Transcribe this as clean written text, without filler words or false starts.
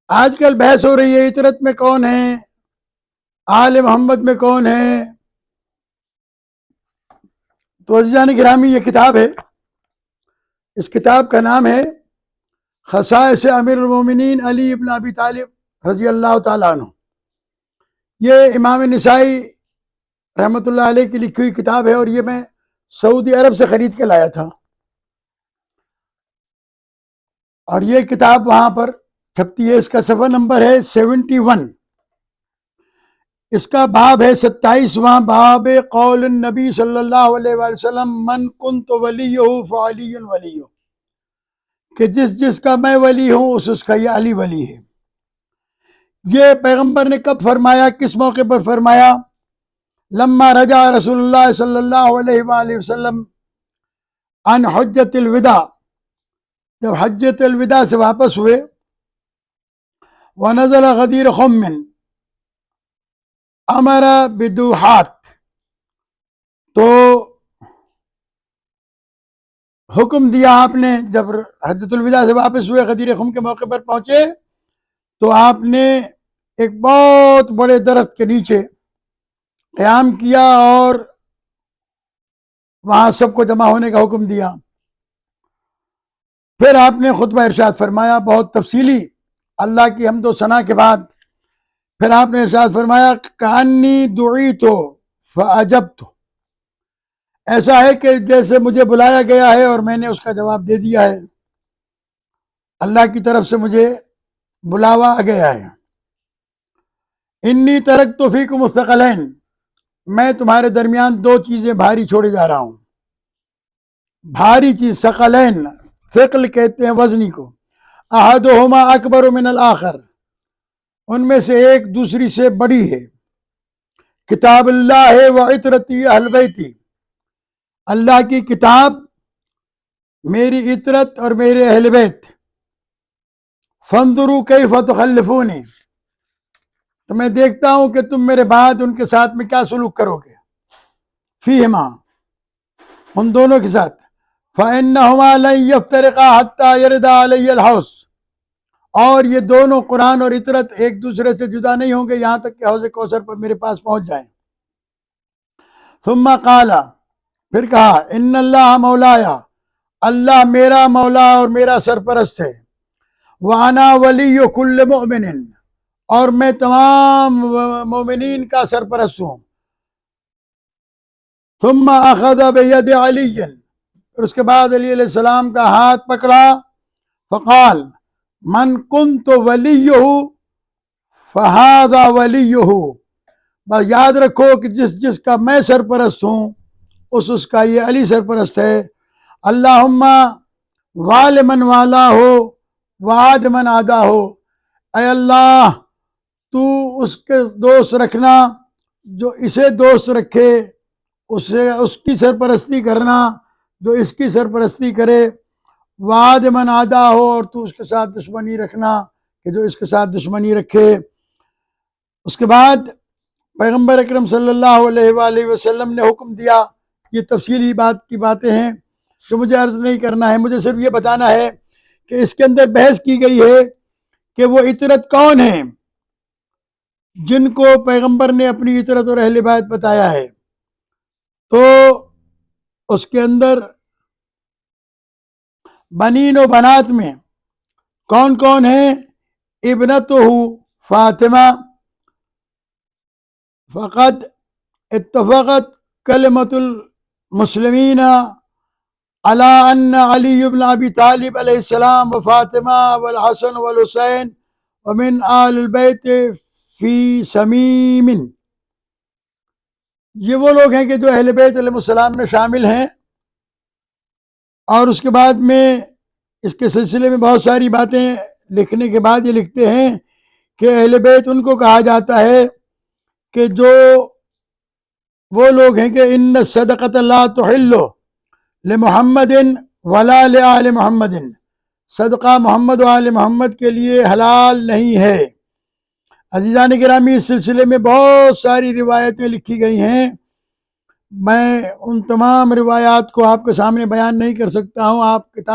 آج کل بحث ہو رہی ہے عطرت میں کون ہے، آل محمد میں کون ہے. تو عزیزان گرامی یہ کتاب ہے، اس کتاب کا نام ہے خصائص امیر المومنین علی ابن ابی طالب رضی اللہ تعالیٰ عنہ. یہ امام نسائی رحمۃ اللہ علیہ کی لکھی ہوئی کتاب ہے، اور یہ میں سعودی عرب سے خرید کے لایا تھا، اور یہ کتاب وہاں پر چھپتی ہے. اس کا صفحہ نمبر ہے 71. اس کا باب ہے 27واں باب، قول النبی صلی اللہ علیہ وآلہ وسلم من کنت ولیہ فعلی ولیہ، کہ جس کا میں ولی ہوں اس کا یہ علی ولی ہے. یہ پیغمبر نے کب فرمایا، کس موقع پر فرمایا؟ لما رجع رسول اللہ صلی اللہ علیہ وآلہ وسلم عن حجت الوداع، جب حجت الوداع سے واپس ہوئے، ونزل غدیر خم امر بدوحات، تو حکم دیا آپ نے، جب حجت الوداع سے واپس ہوئے غدیر خم کے موقع پر پہنچے تو آپ نے ایک بہت بڑے درخت کے نیچے قیام کیا اور وہاں سب کو جمع ہونے کا حکم دیا. پھر آپ نے خطبہ ارشاد فرمایا بہت تفصیلی، اللہ کی حمد و ثنا کے بعد. پھر آپ نے ارشاد فرمایا کانی دعیت فاجبت، ایسا ہے کہ جیسے مجھے بلایا گیا ہے اور میں نے اس کا جواب دے دیا ہے، اللہ کی طرف سے مجھے بلاوا آ گیا ہے. انی ترکت فیکم الثقلین، میں تمہارے درمیان دو چیزیں بھاری چھوڑے جا رہا ہوں. بھاری چیز ثقلین، ثقل کہتے ہیں وزنی کو. احدہما اکبر من الآخر، ان میں سے ایک دوسری سے بڑی ہے. کتاب اللہ و عطرتی اہل بیتی، اللہ کی کتاب، میری عطرت اور میرے اہل بیت. فانظروا کیف تخلفونی، تو میں دیکھتا ہوں کہ تم میرے بعد ان کے ساتھ میں کیا سلوک کرو گے. فیہما، ان دونوں کے ساتھ. فإنہما لن یفترقا حتی یرد علی الحوض، اور یہ دونوں قرآن اور عطرت ایک دوسرے سے جدا نہیں ہوں گے یہاں تک کہ حوض کوثر پر میرے پاس پہنچ جائیں. ثم قال، پھر کہا ان اللہ مولایا، اللہ میرا مولا اور میرا سرپرست ہے. وانا ولی کل مؤمن، اور میں تمام مومنین کا سرپرست ہوں. ثم اخذ بید علی، پھر اس کے بعد علی علیہ السلام کا ہاتھ پکڑا. فقال من کنت ولیہ فہذا ولیہ، بس یاد رکھو کہ جس کا میں سرپرست ہوں اس کا یہ علی سرپرست ہے. اللہم وال من والا ہو وعاد من عادا ہو، اے اللہ تو اس کے دوست رکھنا جو اسے دوست رکھے، اس کی سرپرستی کرنا جو اس کی سرپرستی کرے. وعاد من عادا ہو، اور تو اس کے ساتھ دشمنی رکھنا کہ جو اس کے ساتھ دشمنی رکھے. اس کے بعد پیغمبر اکرم صلی اللہ علیہ وآلہ وسلم نے حکم دیا. یہ تفصیلی بات کی باتیں ہیں جو مجھے عرض نہیں کرنا ہے، مجھے صرف یہ بتانا ہے کہ اس کے اندر بحث کی گئی ہے کہ وہ عطرت کون ہیں جن کو پیغمبر نے اپنی عطرت اور اہل بیت بتایا ہے. تو اس کے اندر بنین و بنات میں کون کون ہیں؟ ابنتہ فاطمہ، فقد اتفقت کلمۃ المسلمین علی ان علی بن ابی طالب علیہ السلام و فاطمہ والحسن والحسین ومن آل البیت فی سمیم. یہ وہ لوگ ہیں کہ جو اہل بیت علیہ السلام میں شامل ہیں. اور اس کے بعد میں اس کے سلسلے میں بہت ساری باتیں لکھنے کے بعد یہ لکھتے ہیں کہ اہل بیت ان کو کہا جاتا ہے کہ جو وہ لوگ ہیں کہ ان الصدقۃ لا تحل لمحمد ولا لآل محمد، صدقہ محمد و آل محمد کے لیے حلال نہیں ہے. عزیزان گرامی، اس سلسلے میں بہت ساری روایتیں لکھی گئی ہیں. میں ان تمام روایات کو آپ کے سامنے بیان نہیں کر سکتا ہوں. آپ کتاب